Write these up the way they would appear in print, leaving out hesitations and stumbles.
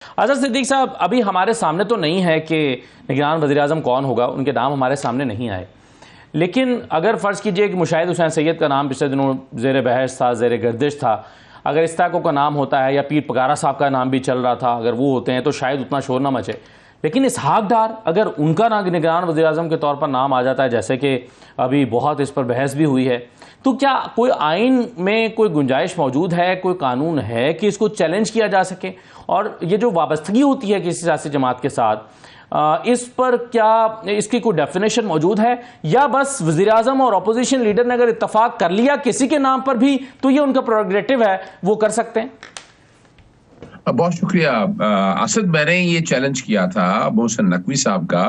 अजहर सिद्दीक साहब, अभी हमारे सामने तो नहीं है कि निगरान वज़ीर-ए-आज़म कौन होगा, उनके नाम हमारे सामने नहीं आए। लेकिन अगर फ़र्ज़ कीजिए कि मुशाहिद हुसैन सैयद का नाम पिछले दिनों ज़ेर बहस था, ज़ेर गर्दिश था, अगर इस्ताको का नाम होता है या पीर पकारा साहब का नाम भी चल रहा था, अगर वो होते हैं तो शायद उतना शोर ना मचे। लेकिन इसहाक डार, अगर उनका ना निगरान वज़ीर-ए-आज़म के तौर पर नाम आ जाता है, जैसे कि अभी बहुत इस पर बहस भी हुई है, तो क्या कोई आइन में कोई गुंजाइश मौजूद है, कोई कानून है कि इसको चैलेंज किया जा सके? और ये जो वाबस्तगी होती है किसी सियासी जमात के साथ, इस पर क्या इसकी कोई डेफिनेशन मौजूद है, या बस वज़ीर-ए-आज़म और अपोजिशन लीडर ने अगर इत्तफाक कर लिया किसी के नाम पर भी तो ये उनका प्रोग्रेटिव है, वो कर सकते हैं? बहुत शुक्रिया असद। मैंने ये चैलेंज किया था मोहसिन नकवी साहब का।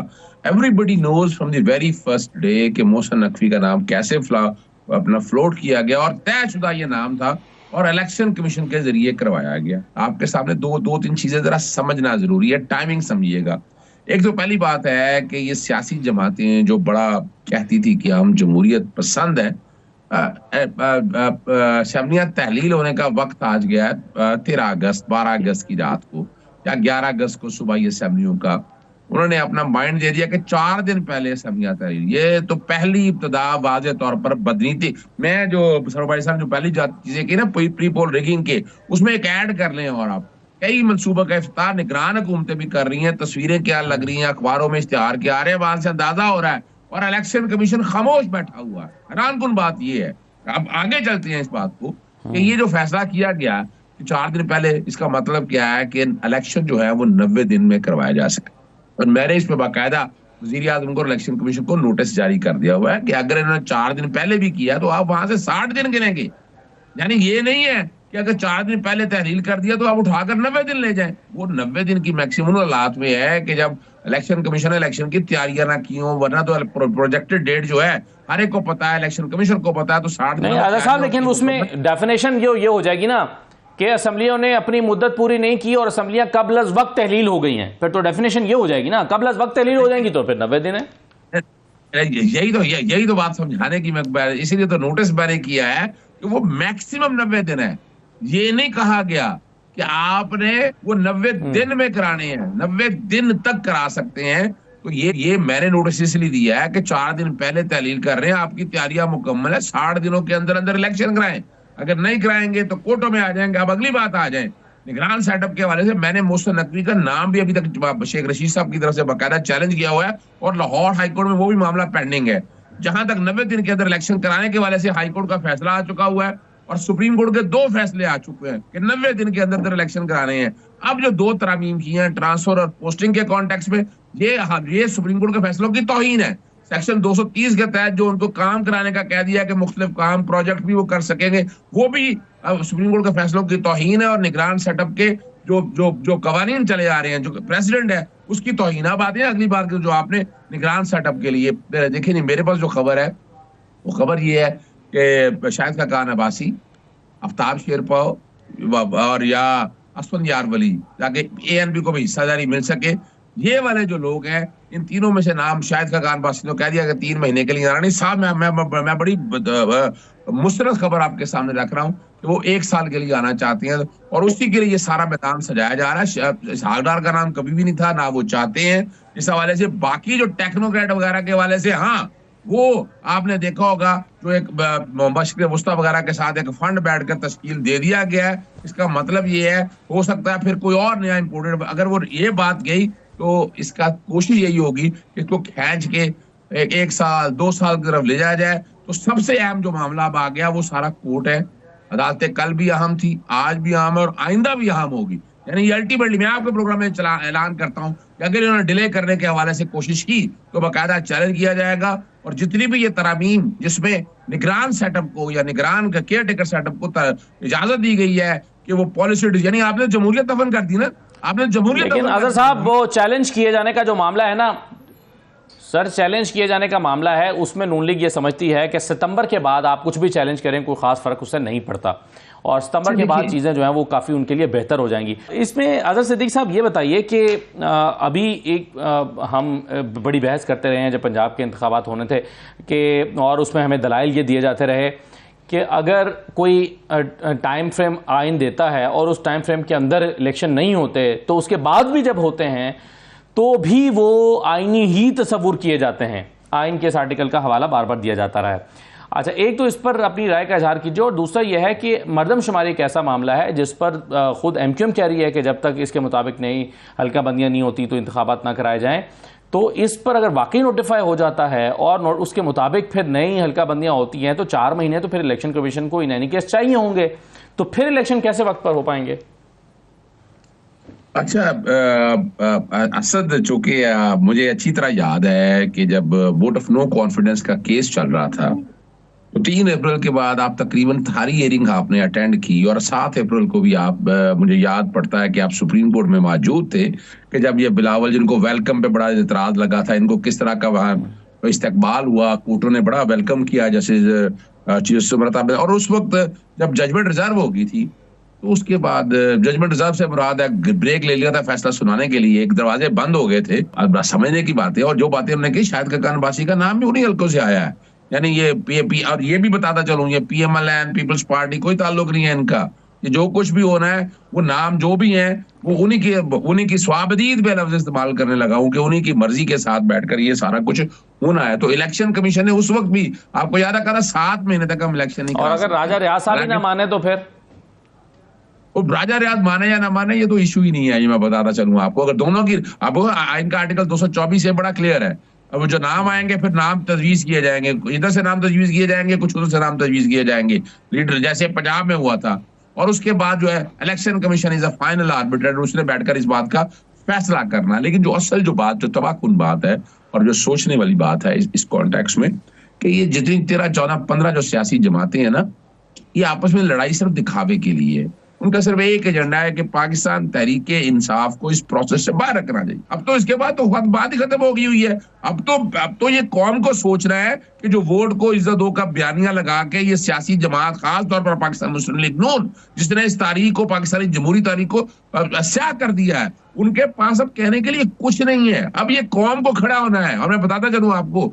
Everybody knows from the very first day कि मोहसिन नकवी का नाम कैसे अपना फ्लोट किया गया और तयशुदा ये नाम था और इलेक्शन कमीशन के जरिए करवाया गया। आपके सामने दो तीन चीजें जरा समझना जरूरी है, टाइमिंग समझिएगा। एक तो पहली बात है कि ये सियासी जमातें जो बड़ा कहती थी कि हम जमहूरियत पसंद है, असेंबलियां तहलील होने का वक्त आज गया है 13 अगस्त 12 अगस्त की रात को या 11 अगस्त को सुबह ये असेंबलियों का उन्होंने अपना माइंड दे दिया कि 4 दिन पहले असेंबलियां तहलील। ये तो पहली इब्तदा वाज़े तौर पर बदनीति। मैं जो सरवाई साहब जो पहली चीजें की ना प्री पोल रिगिंग के, उसमें एक ऐड कर लें और आप कई मनसूबा का इफ्तार निगरान हुकूमतें भी कर रही हैं, तस्वीरें क्या लग रही हैं, अखबारों में इश्तिहार क्या आ रहे हैं, वहां से अंदाजा हो रहा है और इलेक्शन कमीशन खामोश बैठा हुआ है। हैरानकुन बात यह है। अब आगे चलते हैं इस बात को कि ये जो फैसला किया गया कि 4 दिन पहले, इसका मतलब क्या है कि इलेक्शन जो है वो 90 दिन में करवाया जा सके। और मैंने इस पर बाकायदा वज़ीर आज़म को, इलेक्शन कमीशन को नोटिस जारी कर दिया हुआ है कि अगर इन्होंने 4 दिन पहले भी किया तो आप वहां से 60 दिन गिनेंगे। यानी ये नहीं है कि अगर 4 दिन पहले तहरील कर दिया तो आप उठाकर 90 दिन ले जाएं। वो 90 दिन की मैक्सिमम हालात में है कि जब इलेक्शन कमीशन इलेक्शन की तैयारियां ना की हो, वरना तो प्रोजेक्टेड डेट जो है हर एक को पता है, इलेक्शन कमीशन को पता है, तो 60 दिन। नहीं आज़ाद साहब, लेकिन उसमें डेफिनेशन ये हो जाएगी ना कि असम्बलियों ने अपनी मुद्दत पूरी नहीं की और असम्बलियां कब्ल अज़ वक्त तहलील हो गई हैं, फिर तो डेफिनेशन ये हो जाएगी ना, कब्ल अज़ वक्त तहलील हो जाएंगी तो फिर 90 दिन है। यही तो बात समझाने की मैं, इसीलिए तो नोटिस मैंने किया है कि वो मैक्सिमम 90 दिन है। ये नहीं कहा गया कि आपने वो 90 दिन में कराने हैं, 90 दिन तक करा सकते हैं। तो ये मैंने नोटिस इसलिए दिया है कि 4 दिन पहले तहलील कर रहे हैं, आपकी तैयारियां मुकम्मल है, 60 दिनों के अंदर अंदर इलेक्शन कराएं। अगर नहीं कराएंगे तो कोर्टों में आ जाएंगे। अब अगली बात आ जाए निगरान सेटअप के हवाले से, मैंने मोहसिन नकवी का नाम भी अभी तक शेख रशीद साहब की तरफ से बाकायदा चैलेंज किया हुआ है और लाहौर हाईकोर्ट में वो भी मामला पेंडिंग है। जहां तक 90 दिन के अंदर इलेक्शन कराने के हवाले से हाईकोर्ट का फैसला आ चुका हुआ है और सुप्रीम कोर्ट के 2 फैसले आ चुके हैं कि 90 दिन के अंदर अंदर इलेक्शन कराने हैं। अब जो 2 तरामीम की हैं ट्रांसफर और पोस्टिंग के कॉन्टेक्स्ट में, ये सुप्रीम कोर्ट के फैसलों की तौहीन है। सेक्शन 230 के तहत जो उनको काम कराने का कह दिया कि मुख्तलिफ काम प्रोजेक्ट भी वो कर सकेंगे, वो भी सुप्रीम कोर्ट के फैसलों की तौहीन है और निगरान सेटअप के जो कवानीन चले आ रहे हैं, जो प्रेसिडेंट है उसकी तौहीन। अब आते हैं अगली बार जो आपने निगरान सेटअप के लिए देखिए, नहीं मेरे पास जो खबर है वो खबर ये है कि शाहिद खाकान अब्बासी, आफ्ताब शेरपा और या असफंद यार वली, ताकि ANP को भी हिस्सेदारी मिल सके। ये वाले जो लोग हैं, इन तीनों में से नाम शाहिद खाकान अब्बासी ने कह दिया कि 3 महीने के लिए आना नहीं साहब। मैं बड़ी मुस्तरद खबर आपके सामने रख रहा हूँ कि वो 1 साल के लिए आना चाहती हैं और उसी के लिए ये सारा मैदान सजाया जा रहा है। इसहाक डार का नाम कभी भी नहीं था, ना वो चाहते हैं इस हवाले से। बाकी जो टेक्नोक्रेट वगैरह के हवाले से, हाँ वो आपने देखा होगा जो एक बशर मुस्ता वगैरह के साथ एक फंड बैठकर तश्कील दे दिया गया है। इसका मतलब ये है, हो सकता है फिर कोई और नया इंपोर्टेड, अगर वो ये बात गई तो इसका कोशिश यही होगी कि इसको खींच के 1 साल 2 साल की तरफ ले जाया जाए। तो सबसे अहम जो मामला अब आ गया वो सारा कोर्ट है। अदालतें कल भी अहम थी, आज भी अहम है और आइंदा भी अहम होगी। यानी ये अल्टीमेटली मैं आपके प्रोग्राम में ऐलान करता हूं कि अगर इन्होंने डिले करने के हवाले से कोशिश की तो बाकायदा चैलेंज किया जाएगा और जितनी भी ये तरामीम जिसमें निगरान सेटअप को या निगरान का केयर टेकर सेटअप को इजाजत दी गई है कि वो पॉलिसी, यानी आपने जमहूरियत दफन कर दी ना, आपने जमहूरियत। लेकिन अजहर साहब, वो चैलेंज किए जाने का जो मामला है ना सर, चैलेंज किए जाने का मामला है, उसमें नून लीग ये समझती है कि सितंबर के बाद आप कुछ भी चैलेंज करें कोई खास फर्क उससे नहीं पड़ता और सितंबर के बाद चीज़ें जो हैं वो काफ़ी उनके लिए बेहतर हो जाएंगी। इसमें अजहर सिद्दीक साहब ये बताइए कि अभी हम बड़ी बहस करते रहे हैं जब पंजाब के इंतखाबात होने थे कि, और उसमें हमें दलाइल ये दिए जाते रहे कि अगर कोई टाइम फ्रेम आइन देता है और उस टाइम फ्रेम के अंदर इलेक्शन नहीं होते तो उसके बाद भी जब होते हैं तो भी वो आइनी ही तस्वुर किए जाते हैं। आइन के इस आर्टिकल का हवाला बार बार दिया जाता रहा है। अच्छा, एक तो इस पर अपनी राय का इजहार कीजिए, और दूसरा यह है कि मर्दमशुमारी एक ऐसा मामला है जिस पर खुद MQM कह रही है कि जब तक इसके मुताबिक नई हल्का बंदियाँ नहीं होती तो इंतखाबात ना कराए जाएँ। तो इस पर अगर वाकई नोटिफाई हो जाता है और उसके मुताबिक फिर नई हल्का बंदियाँ होती हैं तो 4 महीने तो फिर इलेक्शन कमीशन को इन एनी केस चाहिए होंगे, तो फिर इलेक्शन कैसे वक्त पर हो पाएंगे? अच्छा, असद, चूंकि मुझे अच्छी तरह याद है कि जब वोट ऑफ नो कॉन्फिडेंस का केस चल रहा था तो 3 अप्रैल के बाद आप तकरीबन सारी हियरिंग आपने अटेंड की, और 7 अप्रैल को भी आप, मुझे याद पड़ता है कि आप सुप्रीम कोर्ट में मौजूद थे कि जब ये बिलावल, जिनको वेलकम पे बड़ा एतराज लगा था, इनको किस तरह का वहाँ इस्तकबाल हुआ, कोर्टों ने बड़ा वेलकम किया जैसे चीफ। और उस वक्त जब जजमेंट रिजर्व हो गई थी तो उसके बाद जजमेंट रिजर्व से मुराद है ब्रेक ले लिया था फैसला सुनाने के लिए, एक दरवाजे बंद हो गए थे। अब समझने की बात है, और जो बातें हमने की, शायद खकान बासी का नाम भी उन्हीं हल्कों से आया है, यानी ये पी, और ये भी बताता चलूं, ये PMLN पीपल्स पार्टी कोई ताल्लुक नहीं है इनका। ये जो कुछ भी होना है, वो नाम जो भी है, वो उन्हीं की स्वाबदीद पे लफ्ज इस्तेमाल करने लगा हूं कि उन्हीं की मर्जी के साथ बैठकर ये सारा कुछ होना है। तो इलेक्शन कमीशन ने उस वक्त भी, आपको याद है, कहा 7 महीने तक हम इलेक्शन नहीं, और अगर राजा रियाज साहब ही ना माने तो फिर वो राजा रियाज माने या ना माने ये तो इशू ही नहीं है। ये मैं बताता चलूंगा आपको, अगर दोनों की, आपको आइन का आर्टिकल 224 से बड़ा क्लियर है। अब जो नाम आएंगे फिर नाम तजवीज किए जाएंगे, इधर से नाम तजवीज किए जाएंगे, कुछ उधर से नाम तजवीज किए जाएंगे, लीडर, जैसे पंजाब में हुआ था। और उसके बाद जो है election commission is a final arbitrator, उसने बैठकर इस बात का फैसला करना। लेकिन जो असल जो बात, जो तबाहकुन बात है और जो सोचने वाली बात है इस कॉन्टेक्स्ट में, कि ये जितनी 13, 14, 15 जो सियासी जमातें हैं ना, ये आपस में लड़ाई सिर्फ दिखावे के लिए है। उनका सिर्फ एक एजेंडा है कि पाकिस्तान तहरीक इंसाफ को इस प्रोसेस से बाहर रखना चाहिए। अब तो इसके बाद तो बात ही खत्म हो गई हुई है। अब तो ये कौम को सोचना है कि जो वोट को इज्जत दो का बयानिया लगा के ये सियासी जमात, खास तौर पर पाकिस्तान मुस्लिम लीग नून, जिसने इस तारीख को, पाकिस्तानी जमहूरी तारीख को स्याह कर दिया है, उनके पास अब कहने के लिए कुछ नहीं है। अब ये कौम को खड़ा होना है। और मैं बताता चलूं आपको,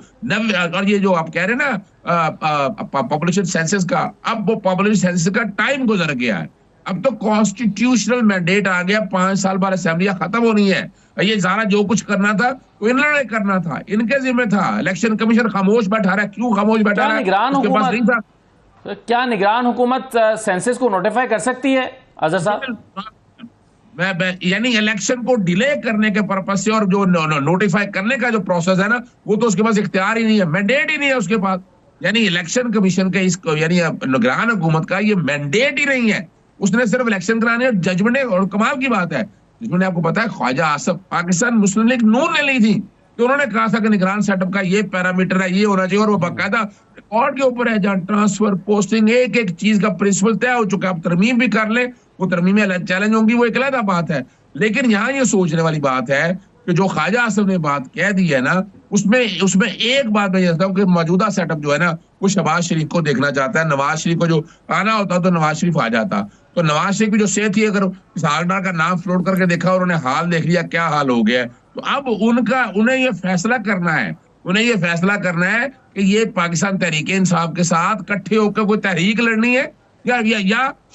और ये जो आप कह रहे हैं ना पॉपुलेशन सेंसस का, अब वो पॉपुलेशन सेंसस का टाइम गुजर गया है। अब तो कॉन्स्टिट्यूशनल मैंडेट आ गया, 5 साल बाद असेंबलियां खत्म होनी है। ये सारा जो कुछ करना था तो इन्होंने करना था, इनके जिम्मे था। इलेक्शन कमीशन खामोश बैठा रहा है। क्यों खामोश बैठा रहा है? उसके पास नहीं था। क्या निगरान हुकूमत सेंसस को नोटिफाई कर सकती है अजहर साहब? यानी इलेक्शन को डिले करने के पर्पज से, और जो नोटिफाई करने का जो प्रोसेस है ना, वो तो उसके पास इख्तियार ही नहीं है, मैंडेट ही नहीं है उसके पास। यानी इलेक्शन कमीशन के इस, यानी निगरान हुकूमत का ये मैंडेट ही नहीं है। उसने सिर्फ इलेक्शन कराने और जजमेंट, और कमाल की बात है, जिसमें आपको पता है ख्वाजा आसफ पाकिस्तान मुस्लिम लीग नून ने ली थी, तो उन्होंने कहा था कि निगरान सेटअप का ये पैरामीटर है, ये होना चाहिए, और वो बाकायदा रिकॉर्ड के ऊपर है, जहां ट्रांसफर, पोस्टिंग, एक एक चीज का प्रिंसिपल तय हो चुका है। आप तरमीम भी कर ले, वो तरमीमें चैलेंज होंगी, वो एक अलग बात है। लेकिन यहाँ ये सोचने वाली बात है कि जो ख्वाजा आसफ ने बात कह दी है ना, उसमें एक बात मैं कहता हूँ कि मौजूदा सेटअप जो है ना, वो शहबाज शरीफ को देखना चाहता है। नवाज शरीफ को जो आना होता तो नवाज शरीफ आ जाता, तो नवाज शरीफ की जो सेहत थी, अगर इसहाकडार का नाम फ्लोट करके देखा और उन्हें हाल देख लिया क्या हाल हो गया है, तो अब उन्हें ये फैसला करना है, कि ये पाकिस्तान तहरीक इंसाफ के साथ इकट्ठे होकर कोई तहरीक लड़नी है या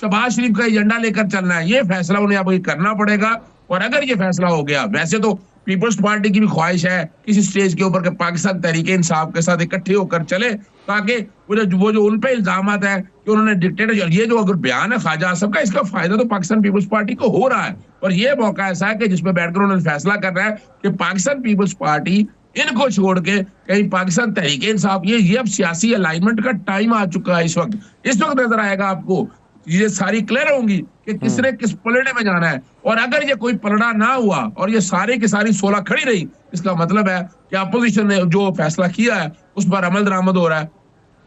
शहबाज शरीफ का एजेंडा लेकर चलना है। ये फैसला उन्हें अब करना पड़ेगा। और अगर ये फैसला हो गया, वैसे तो पीपल्स पार्टी की भी ख्वाहिश है किसी स्टेज के ऊपर कि पाकिस्तान तहरीक इंसाफ के साथ इकट्ठे होकर चले, ताकि वो जो उन पे इल्जाम है कि उन्होंने डिक्टेटर, ये जो अगर बयान है ख्वाजा आसफ का, इसका फायदा तो पाकिस्तान पीपल्स पार्टी को हो रहा है। और ये मौका ऐसा है कि जिसमें बैठकर उन्होंने फैसला करना है कि पाकिस्तान पीपल्स पार्टी इनको छोड़ के कहीं पाकिस्तान तहरीक इंसाफ, ये अब सियासी अलाइनमेंट का टाइम आ चुका है। इस वक्त नजर आएगा आपको, ये सारी क्लियर होंगी कि किसने किस पलड़े में जाना है। और अगर ये कोई पलड़ा ना हुआ और ये सारी की सारी 16 खड़ी रही, इसका मतलब है कि अपोजिशन ने जो फैसला किया है उस पर अमल दरामद हो रहा है।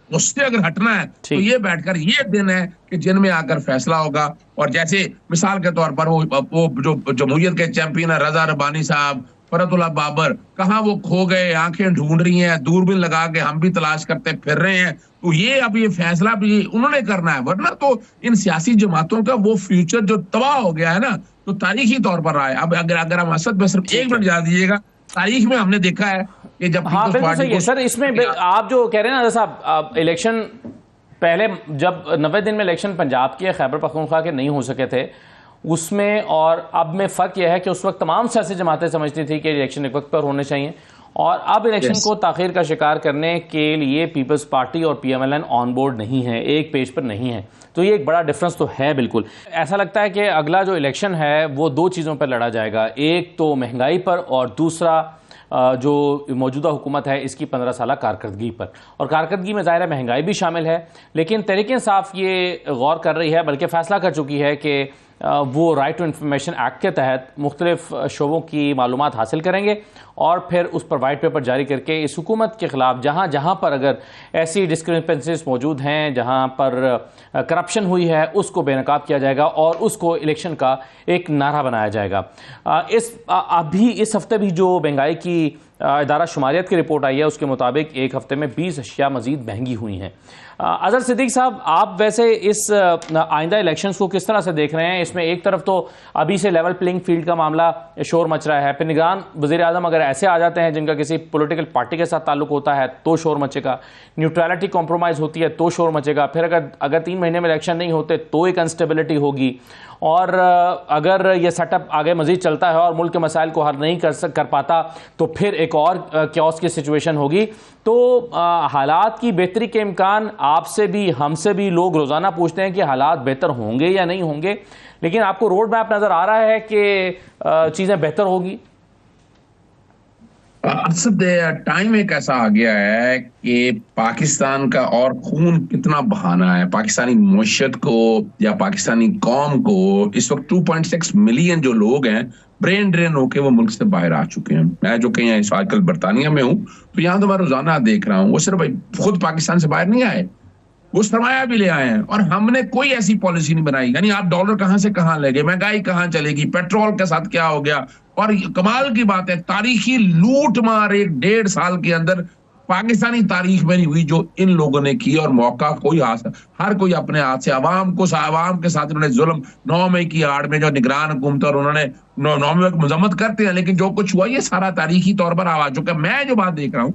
उससे अगर हटना है तो ये बैठकर ये दिन है कि जिनमें आकर फैसला होगा। और जैसे मिसाल के तौर पर वो जो जमहूरियत के चैंपियन है रजा रब्बानी साहब, फरतुल्लाह बाबर, कहाँ वो खो गए, आंखें ढूंढ रही हैं, दूरबीन लगा के हम भी तलाश करते फिर रहे हैं। तो ये अब ये फैसला भी उन्होंने करना है, वरना तो इन सियासी जमातों का वो फ्यूचर जो तबाह हो गया है ना, तो तारीखी तौर पर रहा है। अब अगर हम असद में सिर्फ 1 मिनट याद दीजिएगा, तारीख में हमने देखा है कि जब हाँ बिल्कुल सही है सर। इसमें आप जो कह रहे हैं ना साहब, इलेक्शन पहले जब 90 दिन में इलेक्शन पंजाब के खैबर पख्तूनख्वा के नहीं हो सके थे उसमें और अब में फ़र्क यह है कि उस वक्त तमाम सियासी जमातें समझती थी कि इलेक्शन एक वक्त पर होने चाहिए, और अब इलेक्शन को ताख़ीर का शिकार करने के लिए पीपल्स पार्टी और PMLN ऑन बोर्ड नहीं है, एक पेज पर नहीं है। तो ये एक बड़ा डिफरेंस तो है बिल्कुल। ऐसा लगता है कि अगला जो इलेक्शन है वो दो चीज़ों पर लड़ा जाएगा, एक तो महंगाई पर और दूसरा जो मौजूदा हुकूमत है इसकी 15 साल कारकर्दगी पर। और कारकर्दगी में ज़ाहिर है महंगाई भी शामिल है, लेकिन तहरीक-ए-इंसाफ ये गौर कर रही है, बल्कि फ़ैसला कर चुकी है कि वो राइट टू इंफॉर्मेशन एक्ट के तहत मुख्तलिफ शोबों की मालूमात हासिल करेंगे और फिर उस पर वाइट पेपर जारी करके इस हुकूमत के ख़िलाफ़ जहाँ जहाँ पर अगर ऐसी डिस्क्रिपेंसीज मौजूद हैं, जहाँ पर करप्शन हुई है, उसको बेनकाब किया जाएगा और उसको इलेक्शन का एक नारा बनाया जाएगा। अभी इस हफ्ते भी जो महंगाई की इदारा शुमारियत की रिपोर्ट आई है उसके मुताबिक एक हफ्ते में 20 अशिया मज़ीद महंगी हुई हैं। अज़हर सिद्दीक़ साहब, आप वैसे इस आइंदा इलेक्शंस को किस तरह से देख रहे हैं? इसमें एक तरफ तो अभी से लेवल प्लेइंग फील्ड का मामला शोर मच रहा है, फिर निगरान वज़ीर आज़म अगर ऐसे आ जाते हैं जिनका किसी पॉलिटिकल पार्टी के साथ ताल्लुक होता है तो शोर मचेगा, न्यूट्रलिटी कॉम्प्रोमाइज़ होती है तो शोर मचेगा, फिर अगर 3 महीने में इलेक्शन नहीं होते तो एक अनस्टेबिलिटी होगी, और अगर ये सेटअप आगे मज़ीद चलता है और मुल्क के मसाइल को हल नहीं कर पाता तो फिर एक और क्योस की सिचुएशन होगी। तो हालात की बेहतरी के इम्कान आपसे भी हमसे भी लोग रोज़ाना पूछते हैं कि हालात बेहतर होंगे या नहीं होंगे, लेकिन आपको रोड मैप नज़र आ रहा है कि चीज़ें बेहतर होगी? टाइम एक ऐसा आ गया है कि पाकिस्तान का और खून कितना बहाना है, पाकिस्तानी मुआशरत को या पाकिस्तानी कौम को इस वक्त 2.6 मिलियन जो लोग हैं ब्रेन ड्रेन होके वो मुल्क से बाहर आ चुके हैं। मैं जो कहीं आजकल बरतानिया में हूँ तो यहाँ तो मैं रोजाना देख रहा हूँ, वो सिर्फ खुद पाकिस्तान से बाहर नहीं आए, वो सरमाया भी ले आए हैं और हमने कोई ऐसी पॉलिसी नहीं बनाई। यानी आप डॉलर कहां से कहां ले गए, महंगाई कहां चलेगी, पेट्रोल के साथ क्या हो गया। और कमाल की बात है, तारीखी लूट मार 1.5 साल के अंदर पाकिस्तानी तारीख में नहीं हुई जो इन लोगों ने की। और मौका कोई हर कोई अपने हाथ से आवाम के साथ उन्होंने जुल्म 9 मई की आड़ में जो निगरान हुकूमत और उन्होंने 9 मई की मजम्मत करते हैं, लेकिन जो कुछ हुआ ये सारा तारीखी तौर पर आ चुका है। मैं जो देख रहा हूँ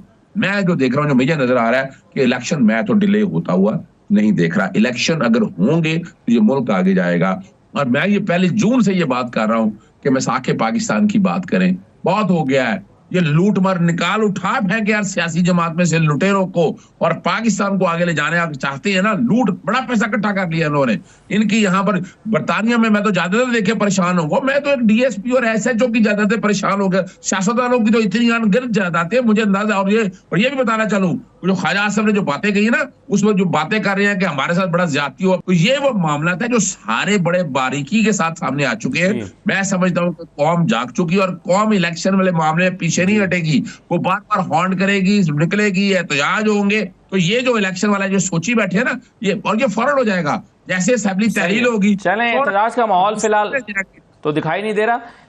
जो मुझे नजर आ रहा है कि इलेक्शन मैं तो डिले होता हुआ नहीं देख रहा। इलेक्शन अगर होंगे तो ये मुल्क आगे जाएगा। और मैं ये पहले जून से ये बात कर रहा हूं कि मिसाके पाकिस्तान की बात करें, बहुत हो गया है। ये लूट मार निकाल उठा फेंक यार सियासी जमात में से लुटेरों को, और पाकिस्तान को आगे ले जाने आप चाहते हैं ना। लूट बड़ा पैसा इकट्ठा कर लिया इन्होंने। इनकी यहाँ पर बरतानिया में मैं तो ज्यादातर देखे परेशान हूँ, वो मैं तो एक DSP और SHO की ज्यादातर परेशान हो गया। सियासतदानों की तो इतनी अनगिनत जायदादें मुझे अंदाजा। और ये भी बताना चालूं, जो ख्वाजा आसिफ ने जो बातें कही ना, उसमें जो बातें कर रहे हैं कि हमारे साथ बड़ा ज्यादती हुआ, तो ये वो मामला था जो सारे बड़े बारीकी के साथ सामने आ चुके हैं। मैं समझता हूँ कि कौम जाग चुकी है और कौम इलेक्शन वाले मामले में पीछे नहीं हटेगी। वो बार बार हॉन्ट करेगी, निकलेगी, एहतजाज होंगे। तो ये जो इलेक्शन वाला जो सोची बैठे है ना, ये फौरन हो जाएगा जैसे असेंबली तहलील होगी। चलें, एहतजाज का माहौल फिलहाल तो दिखाई नहीं दे रहा,